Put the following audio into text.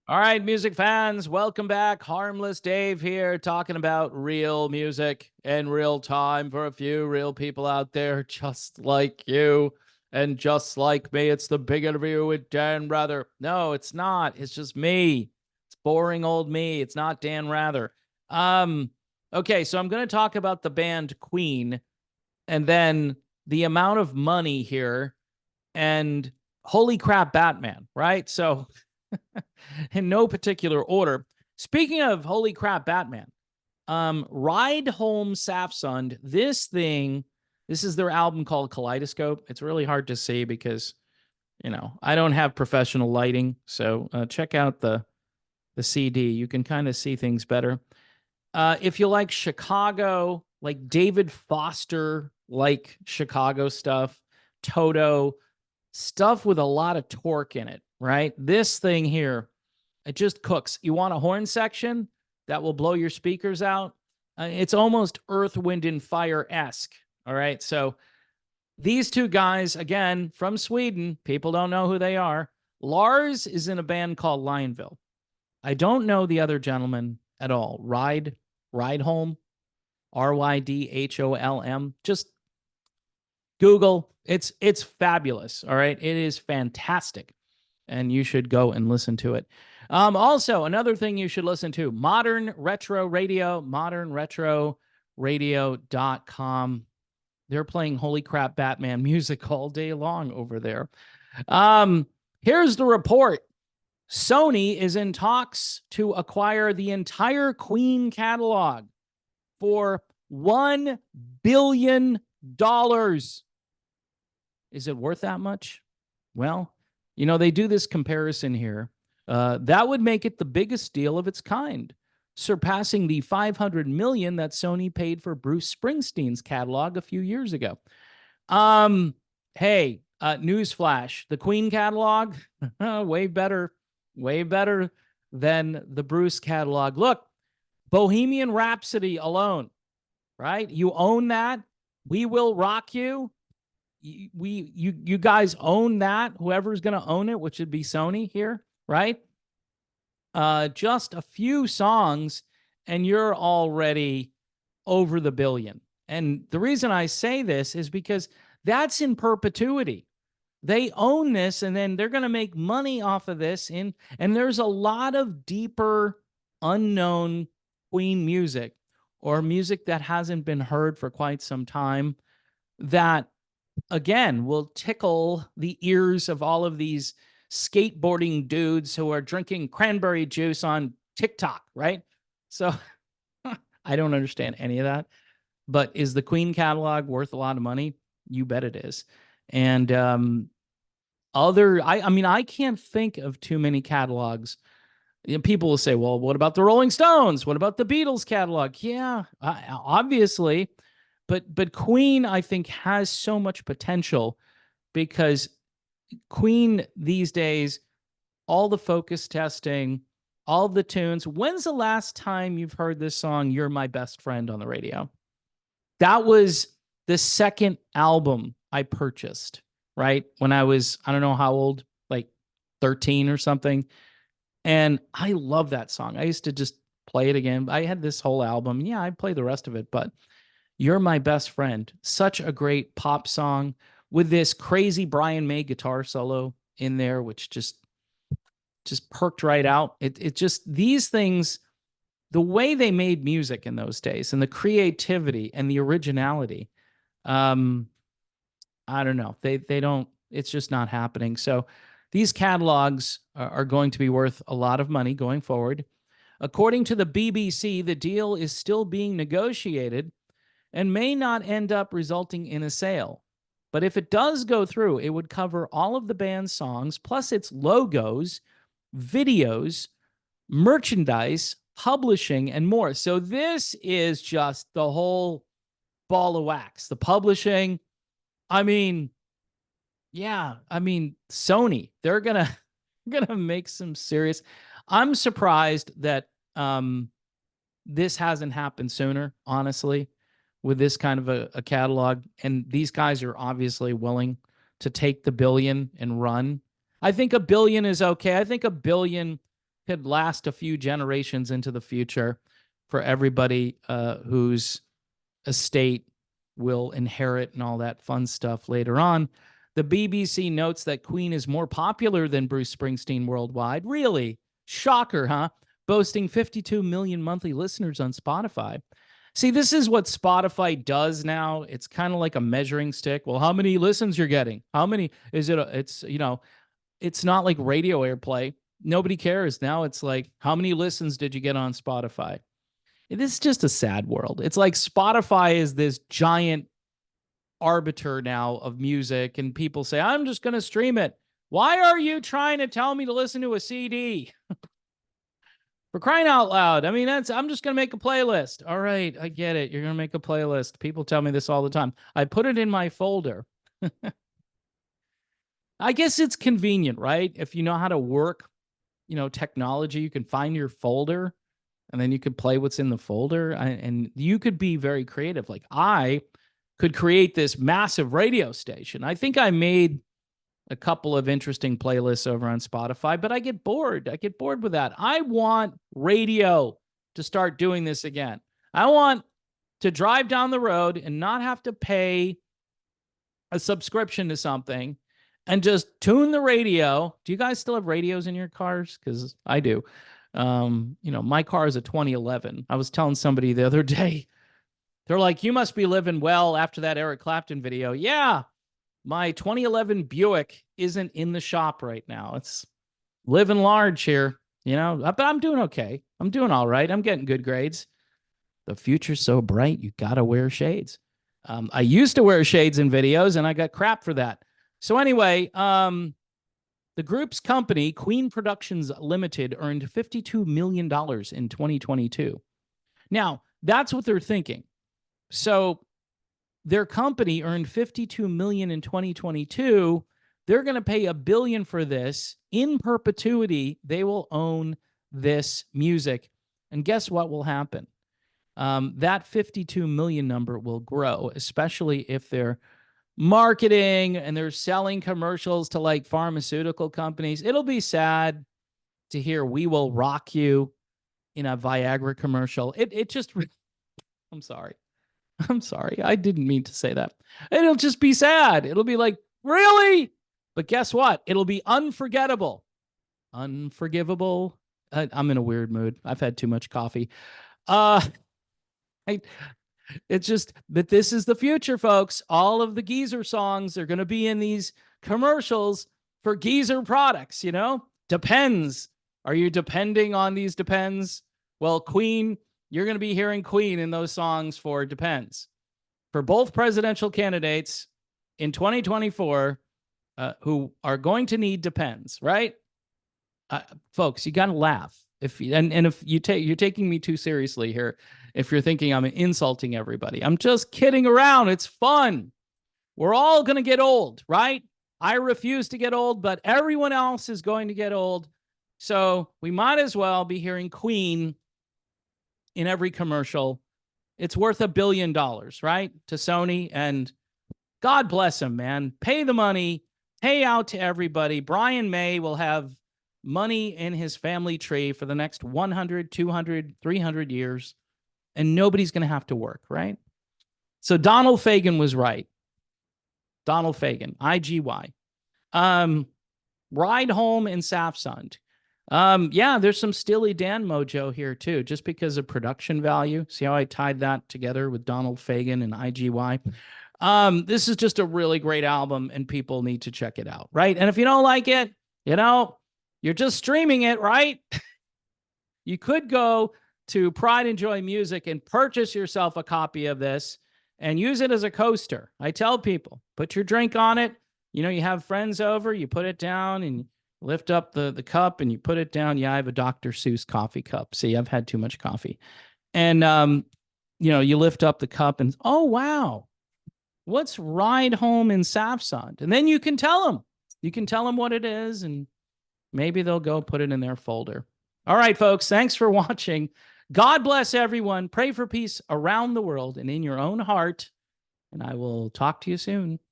All right, music fans, welcome back. Harmless Dave here, talking about real music in real time for a few real people out there just like you and just like me. It's the big interview with Dan Rather. No, it's not. It's just me. It's boring old me. It's not Dan Rather. Um, okay, so I'm going to talk about the band Queen and then the amount of money here and holy crap, Batman, right? So in no particular order. Speaking of holy crap, Batman, Ride Home Safsund, this is their album called Kaleidoscope. It's really hard to see because, I don't have professional lighting. So check out the CD. You can kind of see things better. If you like Chicago, like David Foster, like Chicago stuff, Toto, stuff with a lot of torque in it, right? This thing here, it just cooks. You want a horn section that will blow your speakers out? It's almost Earth, Wind, and Fire esque. All right. So these two guys, again, from Sweden, people don't know who they are. Lars is in a band called Lionville. I don't know the other gentleman at all. Ride Home, Rydholm. Just Google. It's fabulous. All right. It is fantastic. And you should go and listen to it. Also, another thing you should listen to, Modern Retro Radio, modernretroradio.com. They're playing holy crap Batman music all day long over there. Here's the report. Sony is in talks to acquire the entire Queen catalog for $1 billion. Is it worth that much? Well, they do this comparison here. That would make it the biggest deal of its kind, surpassing the $500 million that Sony paid for Bruce Springsteen's catalog a few years ago. Hey, newsflash: the Queen catalog, way better than the Bruce catalog. Look, Bohemian Rhapsody alone, right? You own that. We Will Rock You. You guys own that. Whoever's going to own it, which would be Sony here, right? Just a few songs, and you're already over the billion. And the reason I say this is because that's in perpetuity. They own this, and then they're going to make money off of this. And there's a lot of deeper, unknown Queen music or music that hasn't been heard for quite some time that, again, will tickle the ears of all of these skateboarding dudes who are drinking cranberry juice on TikTok, right? So I don't understand any of that. But is the Queen catalog worth a lot of money? You bet it is. And I can't think of too many catalogs. People will say, well, what about the Rolling Stones? What about the Beatles catalog? Yeah, obviously. But Queen, I think, has so much potential because Queen these days, all the focus testing, all the tunes. When's the last time you've heard this song, You're My Best Friend, on the radio? That was the second album I purchased, right? When I was, I don't know how old, like 13 or something. And I love that song. I used to just play it again. I had this whole album. Yeah, I'd play the rest of it, but You're My Best Friend, such a great pop song with this crazy Brian May guitar solo in there, which just perked right out. It just, these things, the way they made music in those days and the creativity and the originality, I don't know. They don't, it's just not happening. So these catalogs are going to be worth a lot of money going forward. According to the BBC, the deal is still being negotiated and may not end up resulting in a sale. But if it does go through, it would cover all of the band's songs, plus its logos, videos, merchandise, publishing, and more. So this is just the whole ball of wax. The publishing, Sony, they're gonna make some serious. I'm surprised that this hasn't happened sooner, honestly, with this kind of a catalog. And these guys are obviously willing to take the billion and run. I think $1 billion is okay. I think $1 billion could last a few generations into the future for everybody whose estate will inherit and all that fun stuff later on. The BBC notes that Queen is more popular than Bruce Springsteen worldwide. Really? Shocker, huh? Boasting 52 million monthly listeners on Spotify. See, this is what Spotify does now. It's kind of like a measuring stick. Well, how many listens you're getting? How many is it? It's not like radio airplay. Nobody cares. Now it's like, how many listens did you get on Spotify? This is just a sad world. It's like Spotify is this giant arbiter now of music, and people say, I'm just going to stream it. Why are you trying to tell me to listen to a CD? For crying out loud. I mean, I'm just going to make a playlist. All right, I get it. You're going to make a playlist. People tell me this all the time. I put it in my folder. I guess it's convenient, right? If you know how to work, technology, you can find your folder and then you could play what's in the folder, and you could be very creative. Like I could create this massive radio station. I think I made a couple of interesting playlists over on Spotify, but I get bored. I get bored with that. I want radio to start doing this again. I want to drive down the road and not have to pay a subscription to something and just tune the radio. Do you guys still have radios in your cars? Because I do. My car is a 2011. I was telling somebody the other day, they're like, you must be living well after that Eric Clapton video. Yeah. My 2011 Buick isn't in the shop right now. It's living large here, but I'm doing okay. I'm doing all right. I'm getting good grades. The future's so bright, you got to wear shades. I used to wear shades in videos, and I got crap for that. So anyway, the group's company, Queen Productions Limited, earned $52 million in 2022. Now, that's what they're thinking. So their company earned $52 million in 2022. They're going to pay $1 billion for this. In perpetuity, they will own this music. And guess what will happen? That 52 million number will grow, especially if they're marketing and they're selling commercials to like pharmaceutical companies. It'll be sad to hear "We Will Rock You" in a Viagra commercial. It just, I'm sorry. I didn't mean to say that. It'll just be sad. It'll be like, really? But guess what? It'll be unforgettable. Unforgivable. I'm in a weird mood. I've had too much coffee. It's just that this is the future, folks. All of the geezer songs are going to be in these commercials for geezer products, Depends. Are you depending on these Depends? Well, Queen, you're going to be hearing Queen in those songs for Depends. For both presidential candidates in 2024 who are going to need Depends, right? Folks, you got to laugh. If you're taking me too seriously here, if you're thinking I'm insulting everybody, I'm just kidding around. It's fun. We're all going to get old, right? I refuse to get old, but everyone else is going to get old. So we might as well be hearing Queen in every commercial. It's worth $1 billion, right? To Sony, and God bless him, man. Pay the money, pay out to everybody. Brian May will have money in his family tree for the next 100, 200, 300 years, and nobody's going to have to work, right? So Donald Fagen was right. Donald Fagen, IGY. Ride Home in Safsund. Yeah, there's some Steely Dan mojo here too, just because of production value. See how I tied that together with Donald Fagen and IGY? This is just a really great album, and people need to check it out, right? And if you don't like it, you're just streaming it, right? You could go to Pride and Joy Music and purchase yourself a copy of this and use it as a coaster. I tell people, put your drink on it. You have friends over, you put it down and lift up the cup and you put it down. Yeah, I have a Dr. Seuss coffee cup. See, I've had too much coffee. And, you lift up the cup and, oh, wow, what's Ride Home in Safsund? And then you can tell them. You can tell them what it is, and maybe they'll go put it in their folder. All right, folks, thanks for watching. God bless everyone. Pray for peace around the world and in your own heart. And I will talk to you soon.